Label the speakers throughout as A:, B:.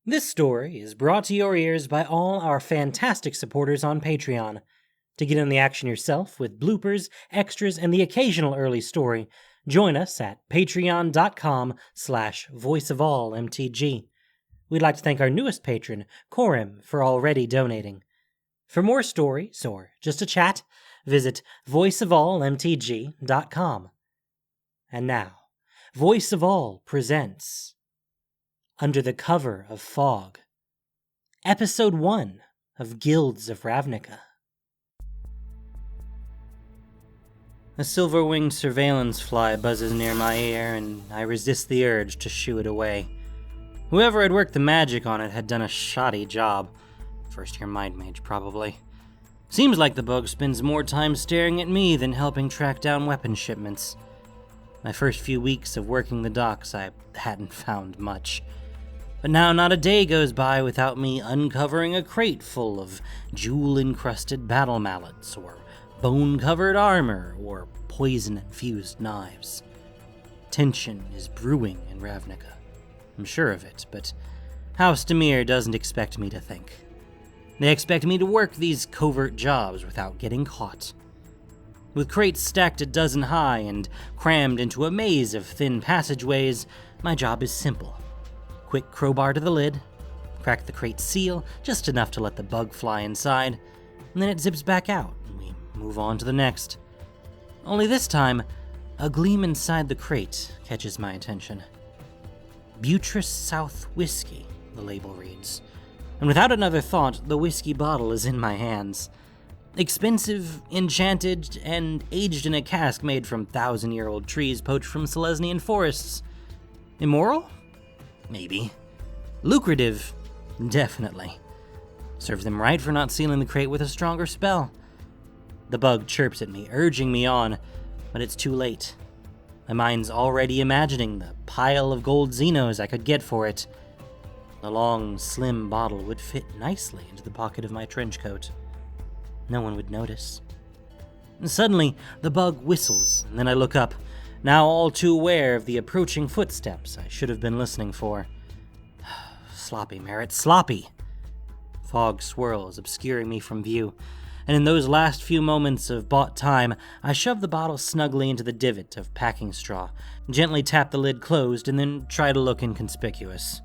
A: This story is brought to your ears by all our fantastic supporters on Patreon. To get in the action yourself with bloopers, extras, and the occasional early story, join us at patreon.com/voiceofallmtg. We'd like to thank our newest patron, Corim, for already donating. For more stories, or just a chat, visit voiceofallmtg.com. And now, Voice of All presents Under the Cover of Fog, Episode 1 of Guilds of Ravnica. A silver-winged surveillance fly buzzes near my ear, and I resist the urge to shoo it away. Whoever had worked the magic on it had done a shoddy job. First-year mind mage, probably. Seems like the bug spends more time staring at me than helping track down weapon shipments. My first few weeks of working the docks, I hadn't found much. But now not a day goes by without me uncovering a crate full of jewel-encrusted battle mallets, or bone-covered armor, or poison-infused knives. Tension is brewing in Ravnica. I'm sure of it, but House Dimir doesn't expect me to think. They expect me to work these covert jobs without getting caught. With crates stacked a dozen high and crammed into a maze of thin passageways, my job is simple. Quick crowbar to the lid, crack the crate seal, just enough to let the bug fly inside, and then it zips back out, and we move on to the next. Only this time, a gleam inside the crate catches my attention. Buttress South Whiskey, the label reads, and without another thought, the whiskey bottle is in my hands. Expensive, enchanted, and aged in a cask made from 1,000-year-old trees poached from Selesnian forests. Immoral? Maybe. Lucrative? Definitely. Serves them right for not sealing the crate with a stronger spell. The bug chirps at me, urging me on, but it's too late. My mind's already imagining the pile of gold Xenos I could get for it. The long, slim bottle would fit nicely into the pocket of my trench coat. No one would notice. And suddenly, the bug whistles, and then I look up, now all too aware of the approaching footsteps I should have been listening for. Sloppy, Merret, sloppy! Fog swirls, obscuring me from view, and in those last few moments of bought time, I shove the bottle snugly into the divot of packing straw, gently tap the lid closed, and then try to look inconspicuous.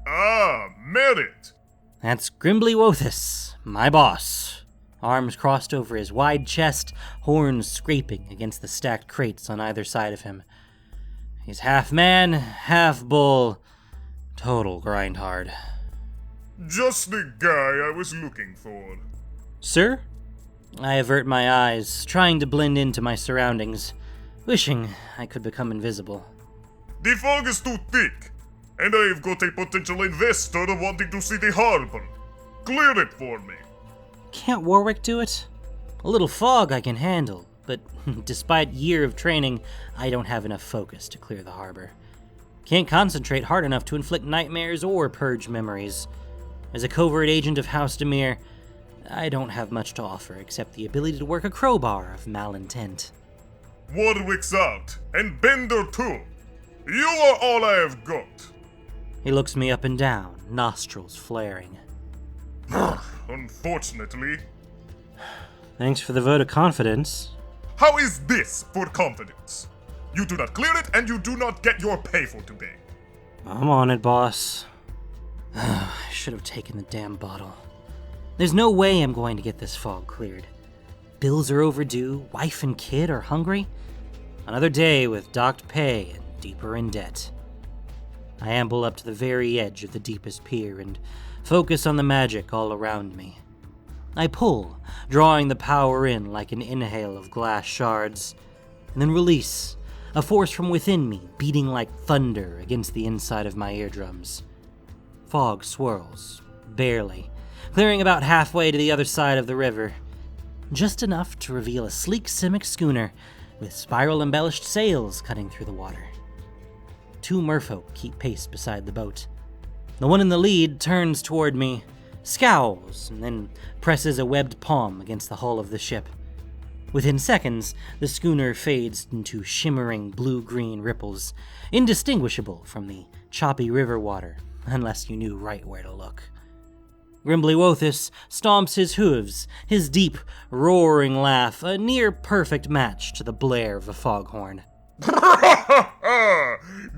B: Ah, Merret!
A: That's Grimbly Wothus, my boss. Arms crossed over his wide chest, horns scraping against the stacked crates on either side of him. He's half man, half bull. Total grindhard.
B: Just the guy I was looking for.
A: Sir? I avert my eyes, trying to blend into my surroundings, wishing I could become invisible.
B: The fog is too thick, and I've got a potential investor wanting to see the harbor. Clear it for me.
A: Can't Warwick do it? A little fog I can handle, but despite year of training, I don't have enough focus to clear the harbor. Can't concentrate hard enough to inflict nightmares or purge memories. As a covert agent of House Dimir, I don't have much to offer except the ability to work a crowbar of malintent.
B: Warwick's out, and Bender too. You are all I have got.
A: He looks me up and down, nostrils flaring.
B: Unfortunately.
A: Thanks for the vote of confidence.
B: How is this for confidence? You do not clear it, and you do not get your pay for today.
A: I'm on it, boss. I should have taken the damn bottle. There's no way I'm going to get this fog cleared. Bills are overdue, wife and kid are hungry. Another day with docked pay and deeper in debt. I amble up to the very edge of the deepest pier and focus on the magic all around me. I pull, drawing the power in like an inhale of glass shards, and then release, a force from within me beating like thunder against the inside of my eardrums. Fog swirls, barely, clearing about halfway to the other side of the river, just enough to reveal a sleek Simic schooner with spiral-embellished sails cutting through the water. 2 merfolk keep pace beside the boat. The one in the lead turns toward me, scowls, and then presses a webbed palm against the hull of the ship. Within seconds, the schooner fades into shimmering blue-green ripples, indistinguishable from the choppy river water unless you knew right where to look. Grimbly-Wothus stomps his hooves, his deep, roaring laugh a near-perfect match to the blare of a foghorn.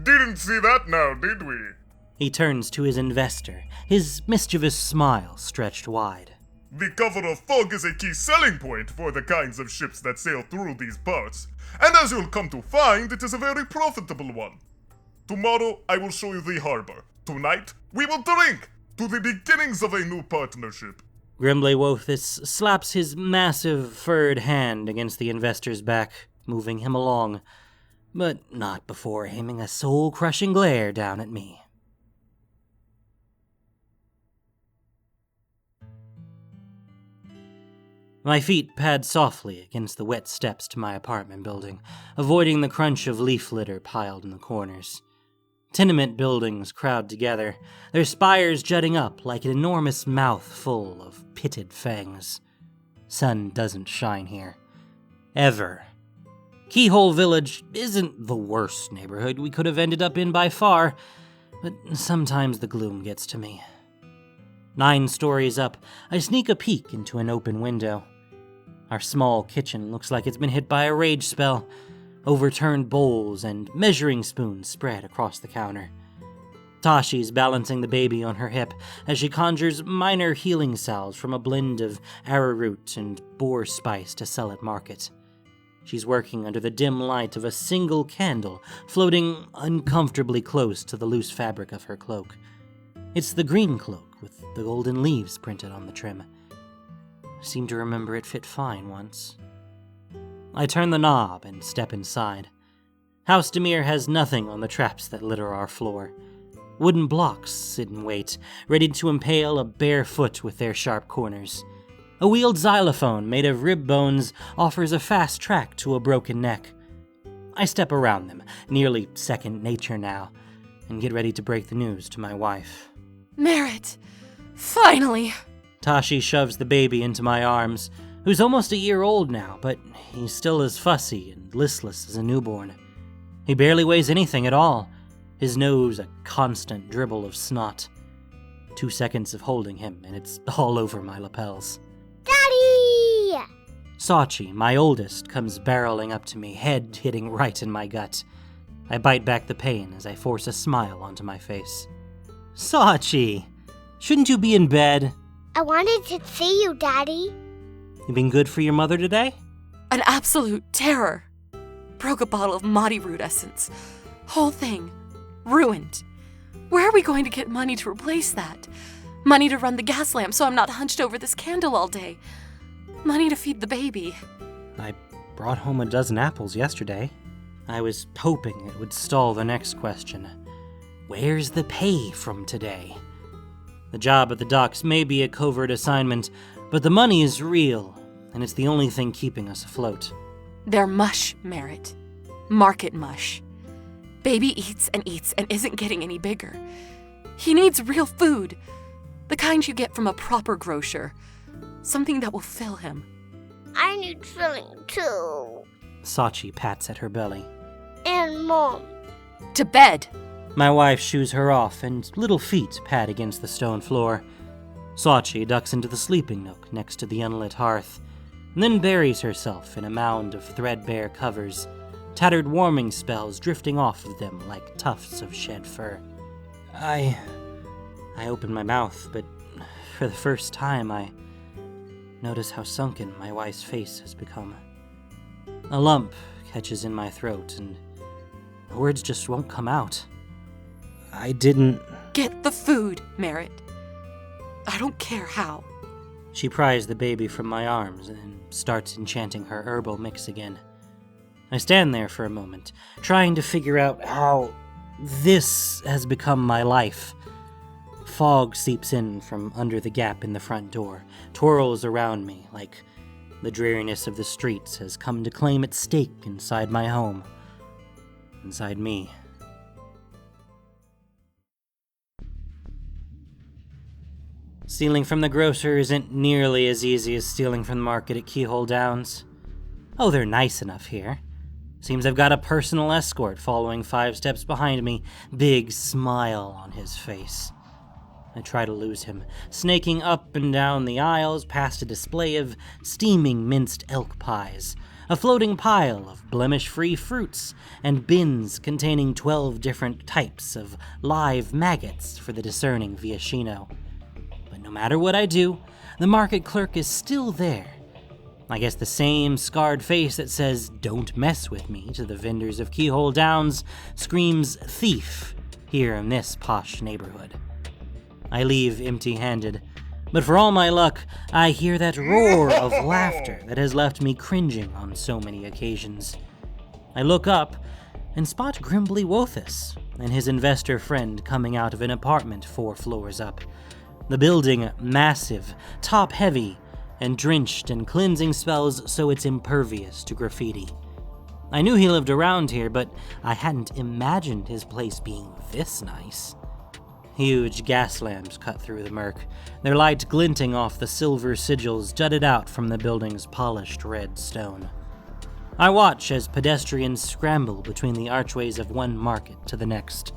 B: Didn't see that now, did we?
A: He turns to his investor, his mischievous smile stretched wide.
B: The cover of fog is a key selling point for the kinds of ships that sail through these parts, and as you'll come to find, it is a very profitable one. Tomorrow, I will show you the harbor. Tonight, we will drink to the beginnings of a new partnership.
A: Grimbly-Wothus slaps his massive, furred hand against the investor's back, moving him along, but not before aiming a soul-crushing glare down at me. My feet pad softly against the wet steps to my apartment building, avoiding the crunch of leaf litter piled in the corners. Tenement buildings crowd together, their spires jutting up like an enormous mouth full of pitted fangs. Sun doesn't shine here. Ever. Keyhole Village isn't the worst neighborhood we could have ended up in by far, but sometimes the gloom gets to me. 9 stories up, I sneak a peek into an open window. Our small kitchen looks like it's been hit by a rage spell. Overturned bowls and measuring spoons spread across the counter. Tashi's balancing the baby on her hip as she conjures minor healing salves from a blend of arrowroot and boar spice to sell at market. She's working under the dim light of a single candle floating uncomfortably close to the loose fabric of her cloak. It's the green cloak with the golden leaves printed on the trim. I seem to remember it fit fine once. I turn the knob and step inside. House Dimir has nothing on the traps that litter our floor. Wooden blocks sit in wait, ready to impale a bare foot with their sharp corners. A wheeled xylophone made of rib bones offers a fast track to a broken neck. I step around them, nearly second nature now, and get ready to break the news to my wife.
C: Merret! Finally!
A: Tashi shoves the baby into my arms, who's almost a year old now, but he's still as fussy and listless as a newborn. He barely weighs anything at all, his nose a constant dribble of snot. 2 seconds of holding him, and it's all over my lapels.
D: Daddy!
A: Soche, my oldest, comes barreling up to me, head hitting right in my gut. I bite back the pain as I force a smile onto my face. Soche! Shouldn't you be in bed?
D: I wanted to see you, Daddy.
A: You been good for your mother today?
C: An absolute terror. Broke a bottle of Madi root essence. Whole thing. Ruined. Where are we going to get money to replace that? Money to run the gas lamp so I'm not hunched over this candle all day. Money to feed the baby.
A: I brought home a dozen apples yesterday. I was hoping it would stall the next question. Where's the pay from today? The job at the docks may be a covert assignment, but the money is real, and it's the only thing keeping us afloat.
C: They're mush, Merret. Market mush. Baby eats and isn't getting any bigger. He needs real food. The kind you get from a proper grocer. Something that will fill him.
D: I need filling too.
A: Soche pats at her belly.
D: And Mom.
C: To bed!
A: My wife shoos her off, and little feet pat against the stone floor. Soche ducks into the sleeping nook next to the unlit hearth, and then buries herself in a mound of threadbare covers, tattered warming spells drifting off of them like tufts of shed fur. I open my mouth, but for the first time I notice how sunken my wife's face has become. A lump catches in my throat, and the words just won't come out. I didn't...
C: Get the food, Merret. I don't care how.
A: She pries the baby from my arms and starts enchanting her herbal mix again. I stand there for a moment, trying to figure out how this has become my life. Fog seeps in from under the gap in the front door, twirls around me like the dreariness of the streets has come to claim its stake inside my home. Inside me. Stealing from the grocer isn't nearly as easy as stealing from the market at Keyhole Downs. Oh, they're nice enough here. Seems I've got a personal escort following 5 steps behind me, big smile on his face. I try to lose him, snaking up and down the aisles past a display of steaming minced elk pies, a floating pile of blemish-free fruits, and bins containing 12 different types of live maggots for the discerning Viashino. But no matter what I do, the market clerk is still there. I guess the same scarred face that says, "Don't mess with me," to the vendors of Keyhole Downs screams thief here in this posh neighborhood. I leave empty-handed, but for all my luck, I hear that roar of laughter that has left me cringing on so many occasions. I look up and spot Grimbly Wothus and his investor friend coming out of an apartment 4 floors up. The building massive, top-heavy, and drenched in cleansing spells so it's impervious to graffiti. I knew he lived around here, but I hadn't imagined his place being this nice. Huge gas lamps cut through the murk, their light glinting off the silver sigils jutted out from the building's polished red stone. I watch as pedestrians scramble between the archways of one market to the next.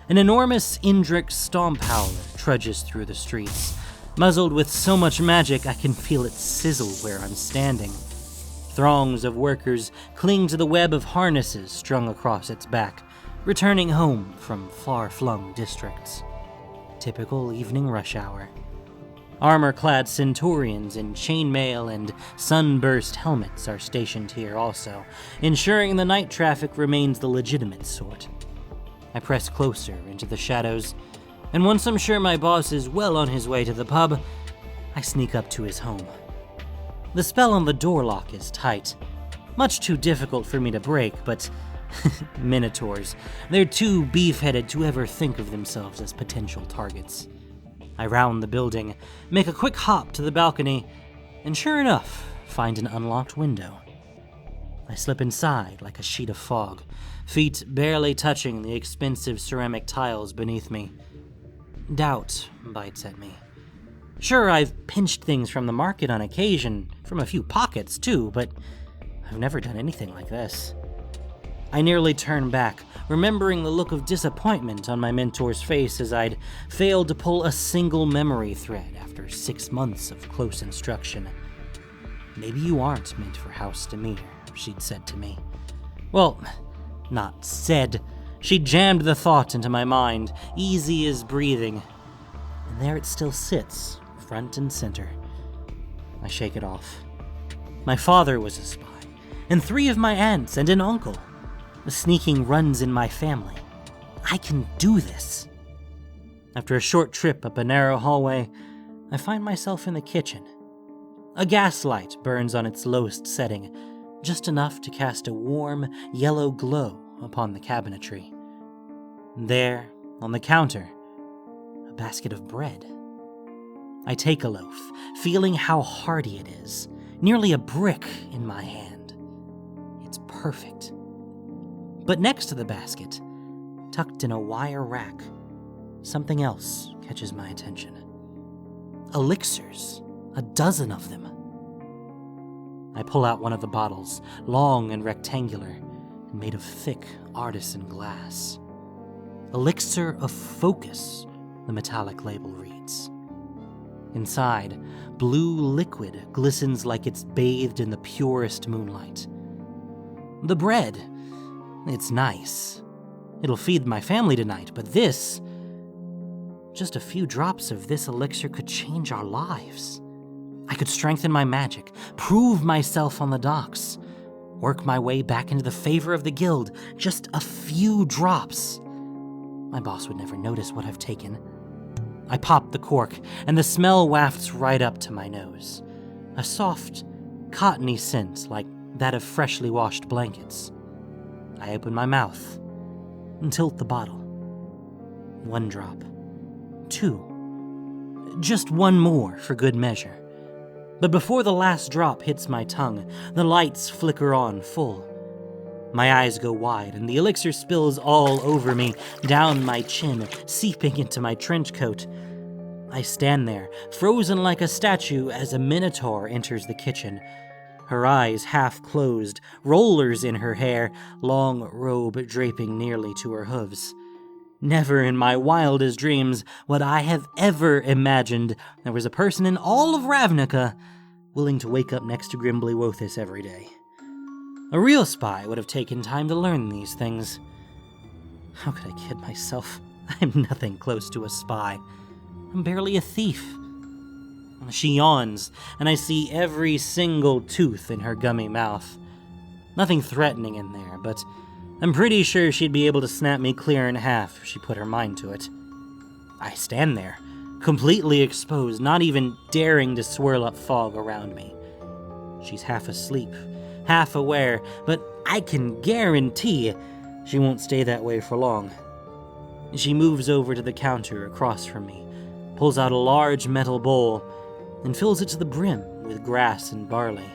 A: An enormous Indrik stomp howler trudges through the streets, muzzled with so much magic I can feel it sizzle where I'm standing. Throngs of workers cling to the web of harnesses strung across its back, returning home from far-flung districts. Typical evening rush hour. Armor-clad centurions in chainmail and sunburst helmets are stationed here also, ensuring the night traffic remains the legitimate sort. I press closer into the shadows, and once I'm sure my boss is well on his way to the pub, I sneak up to his home. The spell on the door lock is tight, much too difficult for me to break, but Minotaurs, they're too beef-headed to ever think of themselves as potential targets. I round the building, make a quick hop to the balcony, and sure enough, find an unlocked window. I slip inside like a sheet of fog, feet barely touching the expensive ceramic tiles beneath me. Doubt bites at me. Sure, I've pinched things from the market on occasion, from a few pockets too, but I've never done anything like this. I nearly turn back, remembering the look of disappointment on my mentor's face as I'd failed to pull a single memory thread after 6 months of close instruction. "Maybe you aren't meant for House Dimir," she'd said to me. Well, not said. She'd jammed the thought into my mind, easy as breathing. And there it still sits, front and center. I shake it off. My father was a spy, and 3 of my aunts and an uncle. The sneaking runs in my family. I can do this. After a short trip up a narrow hallway, I find myself in the kitchen. A gas light burns on its lowest setting, just enough to cast a warm, yellow glow upon the cabinetry. There, on the counter, a basket of bread. I take a loaf, feeling how hearty it is, nearly a brick in my hand. It's perfect. But next to the basket, tucked in a wire rack, something else catches my attention. Elixirs, a dozen of them. I pull out one of the bottles, long and rectangular, and made of thick artisan glass. Elixir of Focus, the metallic label reads. Inside, blue liquid glistens like it's bathed in the purest moonlight. The bread, it's nice. It'll feed my family tonight, but this... just a few drops of this elixir could change our lives. I could strengthen my magic, prove myself on the docks, work my way back into the favor of the guild. Just a few drops. My boss would never notice what I've taken. I pop the cork, and the smell wafts right up to my nose. A soft, cottony scent like that of freshly washed blankets. I open my mouth and tilt the bottle. 1 drop. 2. Just one more for good measure. But before the last drop hits my tongue, the lights flicker on full. My eyes go wide, and the elixir spills all over me, down my chin, seeping into my trench coat. I stand there, frozen like a statue, as a minotaur enters the kitchen. Her eyes half closed, rollers in her hair, long robe draping nearly to her hooves. Never in my wildest dreams would I have ever imagined there was a person in all of Ravnica willing to wake up next to Grimbly Wothus every day. A real spy would have taken time to learn these things. How could I kid myself? I'm nothing close to a spy. I'm barely a thief. She yawns, and I see every single tooth in her gummy mouth. Nothing threatening in there, but I'm pretty sure she'd be able to snap me clear in half if she put her mind to it. I stand there, completely exposed, not even daring to swirl up fog around me. She's half asleep, half aware, but I can guarantee she won't stay that way for long. She moves over to the counter across from me, pulls out a large metal bowl, and fills it to the brim with grass and barley.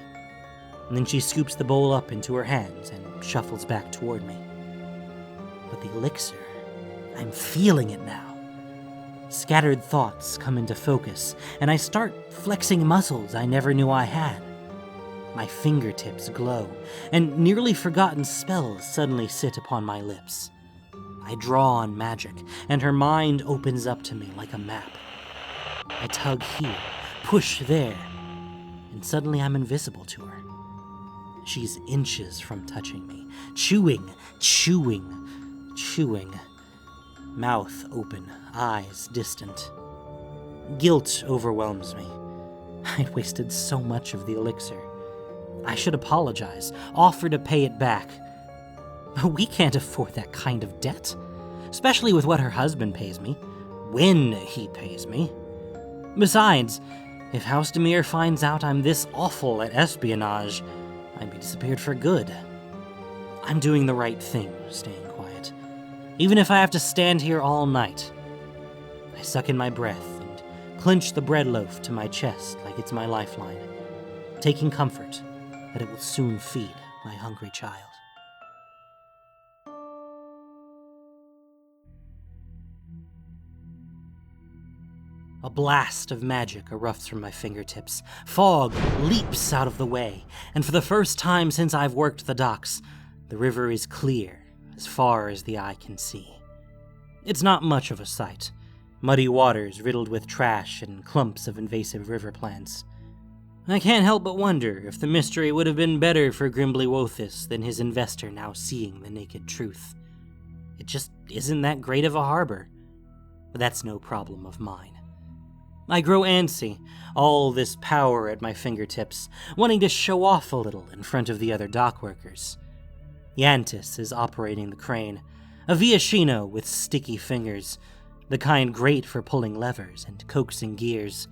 A: And then she scoops the bowl up into her hands and shuffles back toward me. But the elixir, I'm feeling it now. Scattered thoughts come into focus, and I start flexing muscles I never knew I had. My fingertips glow, and nearly forgotten spells suddenly sit upon my lips. I draw on magic, and her mind opens up to me like a map. I tug here, push there, and suddenly I'm invisible to her. She's inches from touching me, chewing, mouth open, eyes distant. Guilt overwhelms me. I'd wasted so much of the elixir. I should apologize, offer to pay it back. But we can't afford that kind of debt, especially with what her husband pays me, when he pays me. Besides, if House Dimir finds out I'm this awful at espionage, I'd be disappeared for good. I'm doing the right thing, staying quiet, even if I have to stand here all night. I suck in my breath and clench the bread loaf to my chest like it's my lifeline, taking comfort that it will soon feed my hungry child. A blast of magic erupts from my fingertips. Fog leaps out of the way, and for the first time since I've worked the docks, the river is clear as far as the eye can see. It's not much of a sight. Muddy waters riddled with trash and clumps of invasive river plants. I can't help but wonder if the mystery would have been better for Grimbly Wothus than his investor now seeing the naked truth. It just isn't that great of a harbor. But that's no problem of mine. I grow antsy, all this power at my fingertips, wanting to show off a little in front of the other dock workers. Yantis is operating the crane, a Viashino with sticky fingers, the kind great for pulling levers and coaxing gears.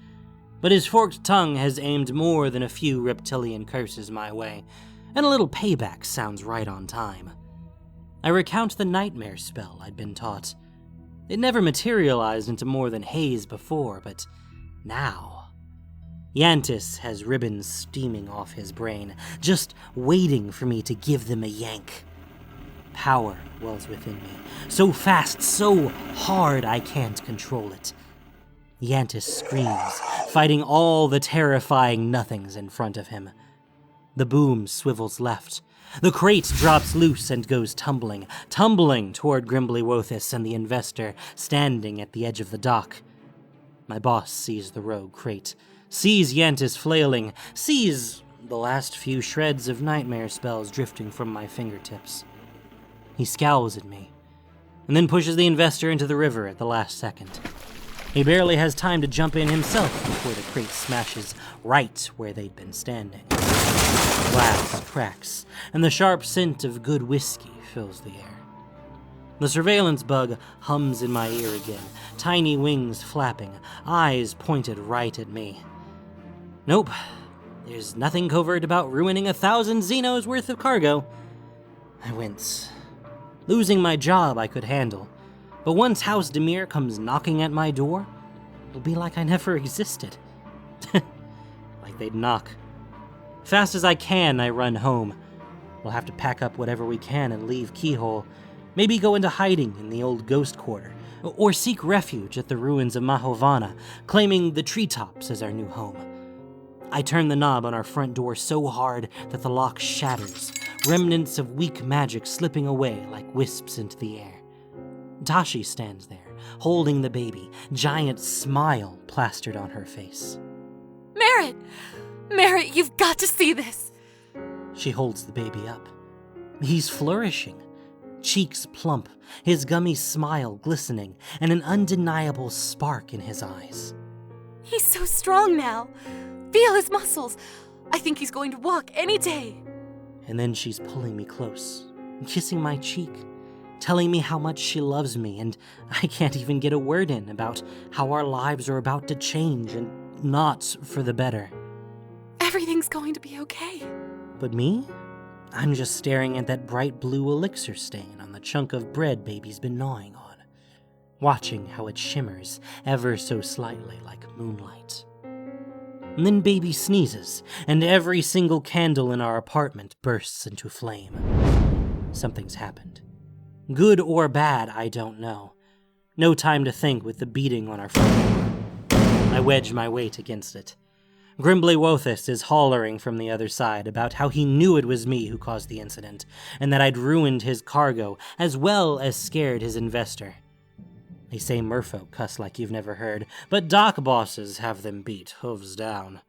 A: But his forked tongue has aimed more than a few reptilian curses my way, and a little payback sounds right on time. I recount the nightmare spell I'd been taught. It never materialized into more than haze before, but now, Yantis has ribbons steaming off his brain, just waiting for me to give them a yank. Power wells within me, so fast, so hard I can't control it. Yantis screams, fighting all the terrifying nothings in front of him. The boom swivels left. The crate drops loose and goes tumbling toward Grimbly Wothus and the investor standing at the edge of the dock. My boss sees the rogue crate, sees Yantis flailing, sees the last few shreds of nightmare spells drifting from my fingertips. He scowls at me, and then pushes the investor into the river at the last second. He barely has time to jump in himself before the crate smashes right where they'd been standing. Glass cracks, and the sharp scent of good whiskey fills the air. The surveillance bug hums in my ear again, tiny wings flapping, eyes pointed right at me. Nope, there's nothing covert about ruining 1,000 Xenos worth of cargo. I wince. Losing my job I could handle, but once House Dimir comes knocking at my door, it'll be like I never existed. Like they'd knock. Fast as I can, I run home. We'll have to pack up whatever we can and leave Keyhole. Maybe go into hiding in the old ghost quarter, or seek refuge at the ruins of Mahovana, claiming the treetops as our new home. I turn the knob on our front door so hard that the lock shatters, remnants of weak magic slipping away like wisps into the air. Tashi stands there, holding the baby, giant smile plastered on her face.
C: Merret! Merret, you've got to see this!
A: She holds the baby up. He's flourishing. Cheeks plump, his gummy smile glistening, and an undeniable spark in his eyes.
C: He's so strong now. Feel his muscles. I think he's going to walk any day.
A: And then she's pulling me close, kissing my cheek, telling me how much she loves me, and I can't even get a word in about how our lives are about to change, and not for the better.
C: Everything's going to be okay.
A: But me? I'm just staring at that bright blue elixir stain on the chunk of bread baby's been gnawing on, watching how it shimmers ever so slightly like moonlight. And then baby sneezes, and every single candle in our apartment bursts into flame. Something's happened. Good or bad, I don't know. No time to think with the beating on our front door. I wedge my weight against it. Grimbly Wothus is hollering from the other side about how he knew it was me who caused the incident, and that I'd ruined his cargo, as well as scared his investor. They say merfolk cuss like you've never heard, but dock bosses have them beat, hooves down.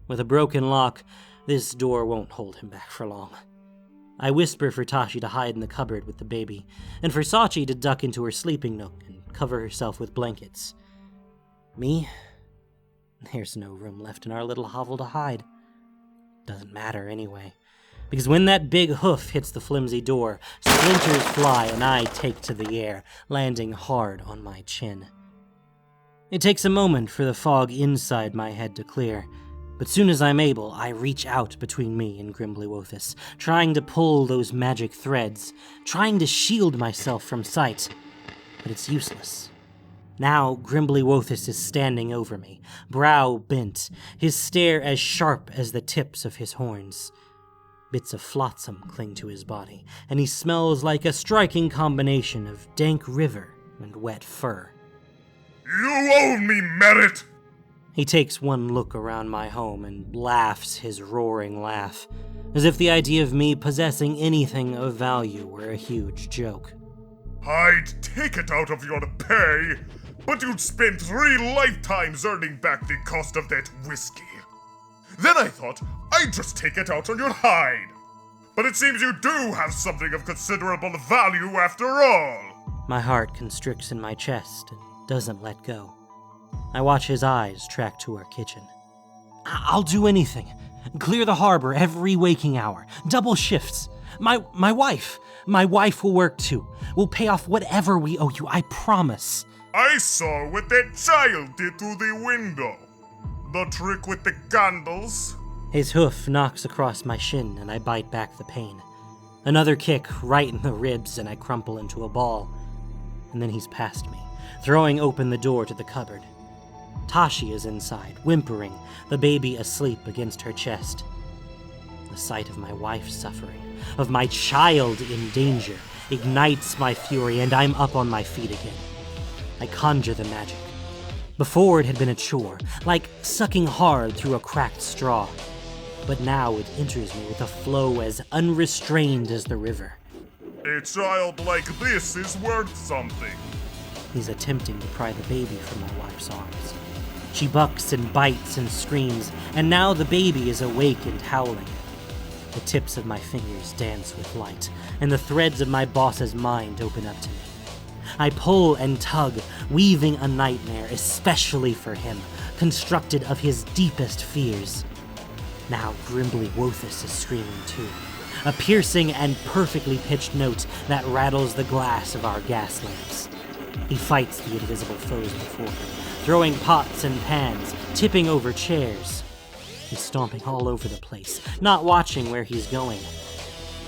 A: With a broken lock, this door won't hold him back for long. I whisper for Tashi to hide in the cupboard with the baby, and for Soche to duck into her sleeping nook and cover herself with blankets. Me? There's no room left in our little hovel to hide. Doesn't matter anyway, because when that big hoof hits the flimsy door, splinters fly and I take to the air, landing hard on my chin. It takes a moment for the fog inside my head to clear, but soon as I'm able, I reach out between me and Grimbly Wothus, trying to pull those magic threads, trying to shield myself from sight, but it's useless. Now Grimbly Wothus is standing over me, brow bent, his stare as sharp as the tips of his horns. Bits of flotsam cling to his body, and he smells like a striking combination of dank river and wet fur.
B: You own me, Merret!
A: He takes one look around my home and laughs his roaring laugh, as if the idea of me possessing anything of value were a huge joke.
B: I'd take it out of your pay, but you'd spend 3 lifetimes earning back the cost of that whiskey. Then I thought I'd just take it out on your hide. But it seems you do have something of considerable value after all.
A: My heart constricts in my chest and doesn't let go. I watch his eyes track to our kitchen. I'll do anything. Clear the harbor every waking hour. Double shifts. My wife will work too. We'll pay off whatever we owe you, I promise.
B: I saw what that child did through the window. The trick with the candles.
A: His hoof knocks across my shin and I bite back the pain. Another kick right in the ribs and I crumple into a ball. And then he's past me, throwing open the door to the cupboard. Tashi is inside, whimpering, the baby asleep against her chest. The sight of my wife suffering, of my child in danger, ignites my fury, and I'm up on my feet again. I conjure the magic. Before it had been a chore, like sucking hard through a cracked straw. But now it enters me with a flow as unrestrained as the river.
B: A child like this is worth something.
A: He's attempting to pry the baby from my wife's arms. She bucks and bites and screams, and now the baby is awake and howling. The tips of my fingers dance with light, and the threads of my boss's mind open up to me. I pull and tug, weaving a nightmare especially for him, constructed of his deepest fears. Now Grimbly Wothus is screaming too, a piercing and perfectly pitched note that rattles the glass of our gas lamps. He fights the invisible foes before him, throwing pots and pans, tipping over chairs. He's stomping all over the place, not watching where he's going.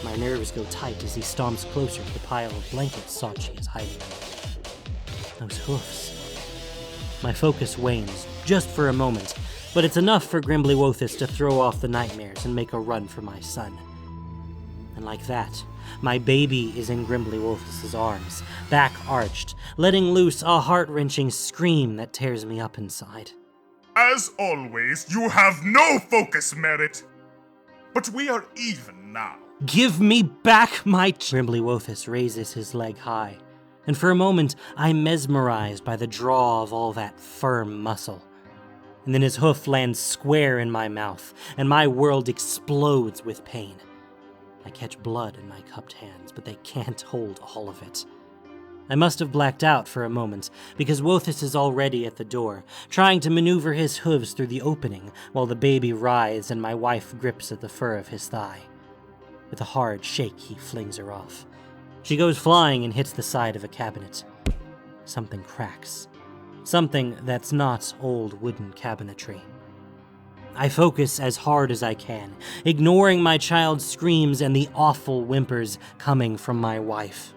A: My nerves go tight as he stomps closer to the pile of blankets Soche is hiding in. Those hoofs. My focus wanes, just for a moment, but it's enough for Grimbly Wothus to throw off the nightmares and make a run for my son. And like that, my baby is in Grimbly Wothus's arms, back arched, letting loose a heart-wrenching scream that tears me up inside.
B: As always, you have no focus, Merret. But we are even now.
A: Give me back my... Grimbly Wothus raises his leg high, and for a moment I'm mesmerized by the draw of all that firm muscle. And then his hoof lands square in my mouth, and my world explodes with pain. I catch blood in my cupped hands, but they can't hold all of it. I must have blacked out for a moment, because Wothus is already at the door, trying to maneuver his hooves through the opening while the baby writhes and my wife grips at the fur of his thigh. With a hard shake, he flings her off. She goes flying and hits the side of a cabinet. Something cracks. Something that's not old wooden cabinetry. I focus as hard as I can, ignoring my child's screams and the awful whimpers coming from my wife.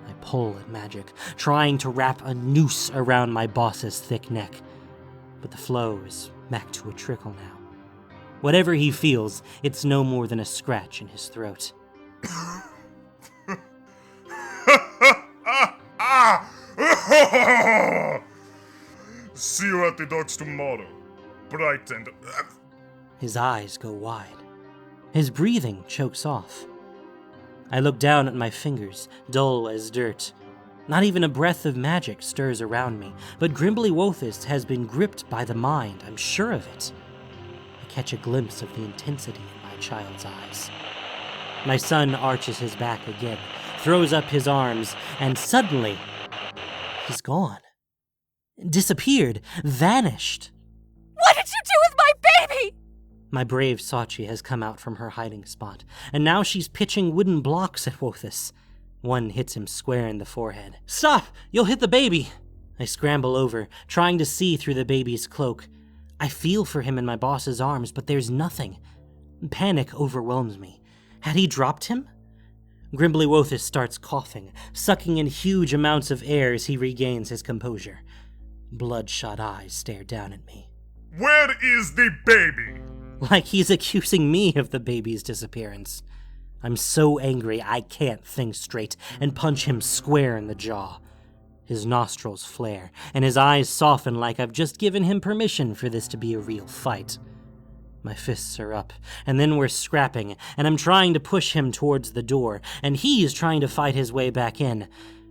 A: I pull at magic, trying to wrap a noose around my boss's thick neck, but the flow is back to a trickle now. Whatever he feels, it's no more than a scratch in his throat.
B: See you at the docks tomorrow. Bright and...
A: His eyes go wide. His breathing chokes off. I look down at my fingers, dull as dirt. Not even a breath of magic stirs around me, but Grimbly Wothus has been gripped by the mind, I'm sure of it. I catch a glimpse of the intensity in my child's eyes. My son arches his back again, throws up his arms, and suddenly, he's gone. Disappeared, vanished.
C: What did you do with my baby?
A: My brave Soche has come out from her hiding spot, and now she's pitching wooden blocks at Wothus. One hits him square in the forehead. Stop! You'll hit the baby! I scramble over, trying to see through the baby's cloak. I feel for him in my boss's arms, but there's nothing. Panic overwhelms me. Had he dropped him? Grimbly Wothus starts coughing, sucking in huge amounts of air as he regains his composure. Bloodshot eyes stare down at me.
B: Where is the baby?
A: Like he's accusing me of the baby's disappearance. I'm so angry I can't think straight and punch him square in the jaw. His nostrils flare, and his eyes soften like I've just given him permission for this to be a real fight. My fists are up, and then we're scrapping, and I'm trying to push him towards the door, and he's trying to fight his way back in.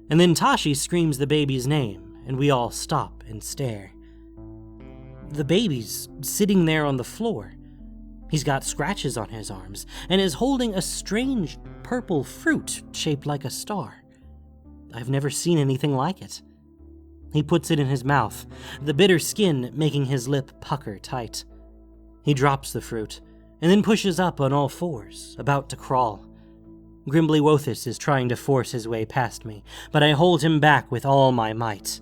A: And then Tashi screams the baby's name, and we all stop and stare. The baby's sitting there on the floor. He's got scratches on his arms, and is holding a strange purple fruit shaped like a star. I've never seen anything like it. He puts it in his mouth, the bitter skin making his lip pucker tight. He drops the fruit, and then pushes up on all fours, about to crawl. Grimbly Wothus is trying to force his way past me, but I hold him back with all my might.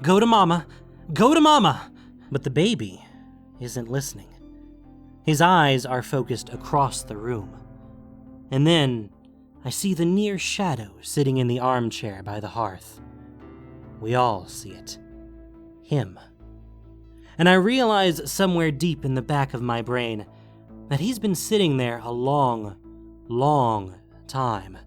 A: Go to Mama! Go to Mama! But the baby isn't listening. His eyes are focused across the room. And then I see the near shadow sitting in the armchair by the hearth. We all see it. Him. And I realize somewhere deep in the back of my brain that he's been sitting there a long, long time.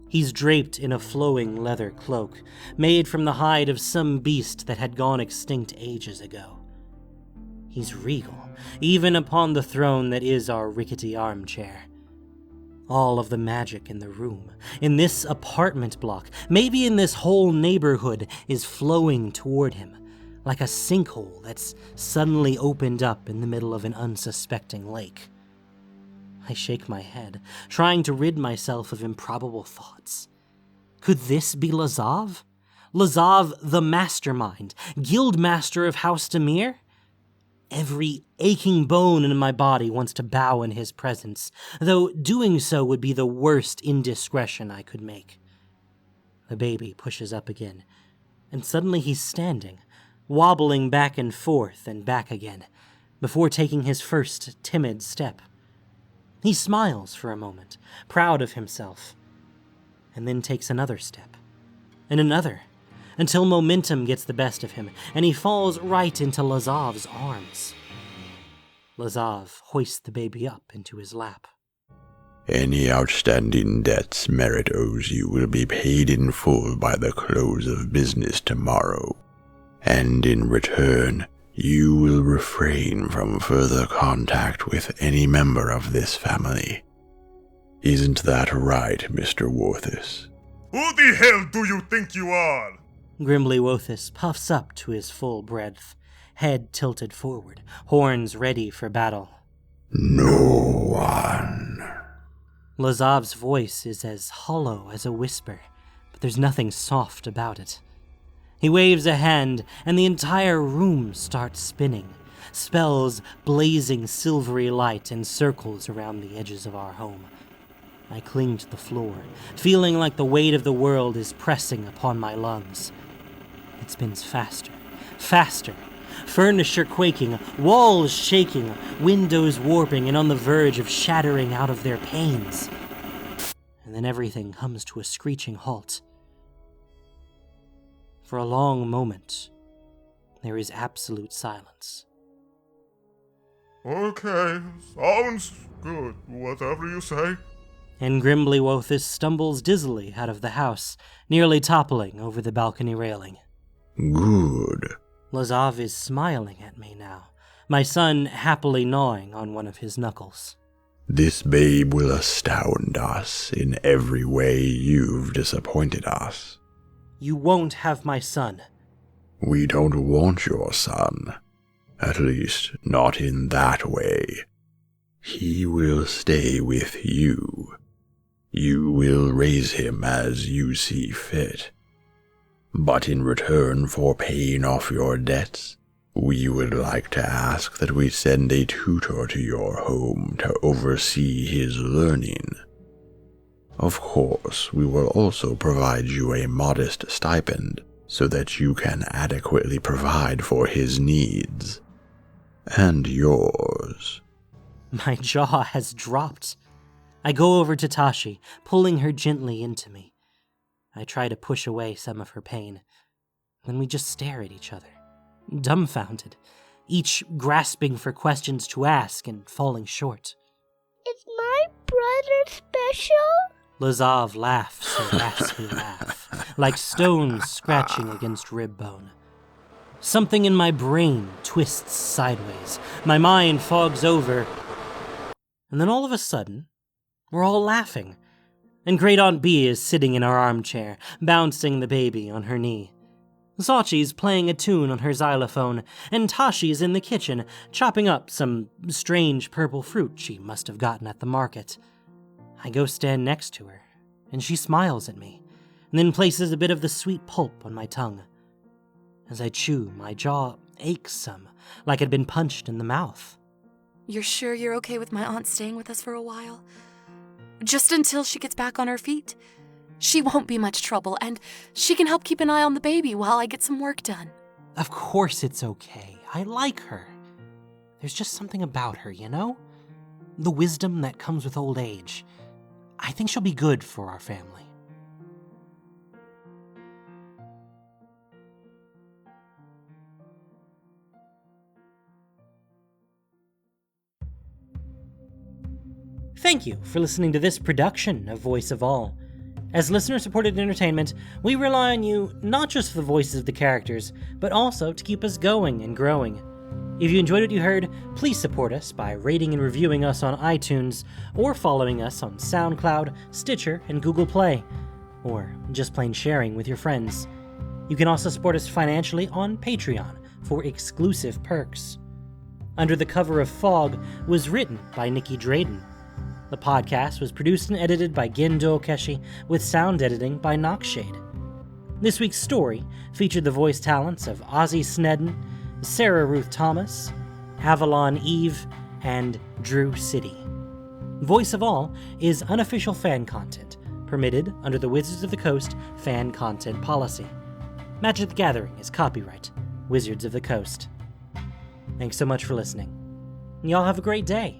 A: He's draped in a flowing leather cloak, made from the hide of some beast that had gone extinct ages ago. He's regal, even upon the throne that is our rickety armchair. All of the magic in the room, in this apartment block, maybe in this whole neighborhood, is flowing toward him, like a sinkhole that's suddenly opened up in the middle of an unsuspecting lake. I shake my head, trying to rid myself of improbable thoughts. Could this be Lazav? Lazav the mastermind, guildmaster of House Dimir? Every aching bone in my body wants to bow in his presence, though doing so would be the worst indiscretion I could make. The baby pushes up again, and suddenly he's standing, wobbling back and forth and back again, before taking his first timid step. He smiles for a moment, proud of himself, and then takes another step, and another, until momentum gets the best of him, and he falls right into Lazav's arms. Lazav hoists the baby up into his lap.
E: Any outstanding debts Merret owes you will be paid in full by the close of business tomorrow, and in return, you will refrain from further contact with any member of this family. Isn't that right, Mr. Wothus?
B: Who the hell do you think you are?
A: Grimly Wothus puffs up to his full breadth, head tilted forward, horns ready for battle.
E: No one.
A: Lazav's voice is as hollow as a whisper, but there's nothing soft about it. He waves a hand, and the entire room starts spinning, spells blazing silvery light in circles around the edges of our home. I cling to the floor, feeling like the weight of the world is pressing upon my lungs. It spins faster, faster. Furniture quaking, walls shaking, windows warping and on the verge of shattering out of their panes. And then everything comes to a screeching halt. For a long moment, there is absolute silence.
B: Okay, sounds good. Whatever you say.
A: And Grimly Wothus stumbles dizzily out of the house, nearly toppling over the balcony railing.
E: Good.
A: Lazav is smiling at me now, my son happily gnawing on one of his knuckles.
E: This babe will astound us in every way you've disappointed us.
A: You won't have my son.
E: We don't want your son. At least, not in that way. He will stay with you. You will raise him as you see fit. But in return for paying off your debts, we would like to ask that we send a tutor to your home to oversee his learning. Of course, we will also provide you a modest stipend so that you can adequately provide for his needs. And yours.
A: My jaw has dropped. I go over to Tashi, pulling her gently into me. I try to push away some of her pain. Then we just stare at each other, dumbfounded, each grasping for questions to ask and falling short.
D: Is my brother special?
A: Lazav laughs a raspy laugh, like stones scratching against rib bone. Something in my brain twists sideways, my mind fogs over, and then all of a sudden, we're all laughing. And Great Aunt Bee is sitting in our armchair, bouncing the baby on her knee. Soche's playing a tune on her xylophone, and Tashi's in the kitchen, chopping up some strange purple fruit she must have gotten at the market. I go stand next to her, and she smiles at me, and then places a bit of the sweet pulp on my tongue. As I chew, my jaw aches some, like I'd been punched in the mouth.
C: You're sure you're okay with my aunt staying with us for a while? Just until she gets back on her feet. She won't be much trouble, and she can help keep an eye on the baby while I get some work done.
A: Of course it's okay. I like her. There's just something about her, you know? The wisdom that comes with old age. I think she'll be good for our family. Thank you for listening to this production of Voice of All. As listener-supported entertainment, we rely on you not just for the voices of the characters, but also to keep us going and growing. If you enjoyed what you heard, please support us by rating and reviewing us on iTunes, or following us on SoundCloud, Stitcher, and Google Play, or just plain sharing with your friends. You can also support us financially on Patreon for exclusive perks. Under the Cover of Fog was written by Nikki Drayden. The podcast was produced and edited by Gendo Okeshi, with sound editing by Noxshade. This week's story featured the voice talents of Ozzy Snedden, Sarah Ruth Thomas, Avalon Eve, and Drew City. Voice of All is unofficial fan content, permitted under the Wizards of the Coast fan content policy. Magic the Gathering is copyright Wizards of the Coast. Thanks so much for listening. Y'all have a great day.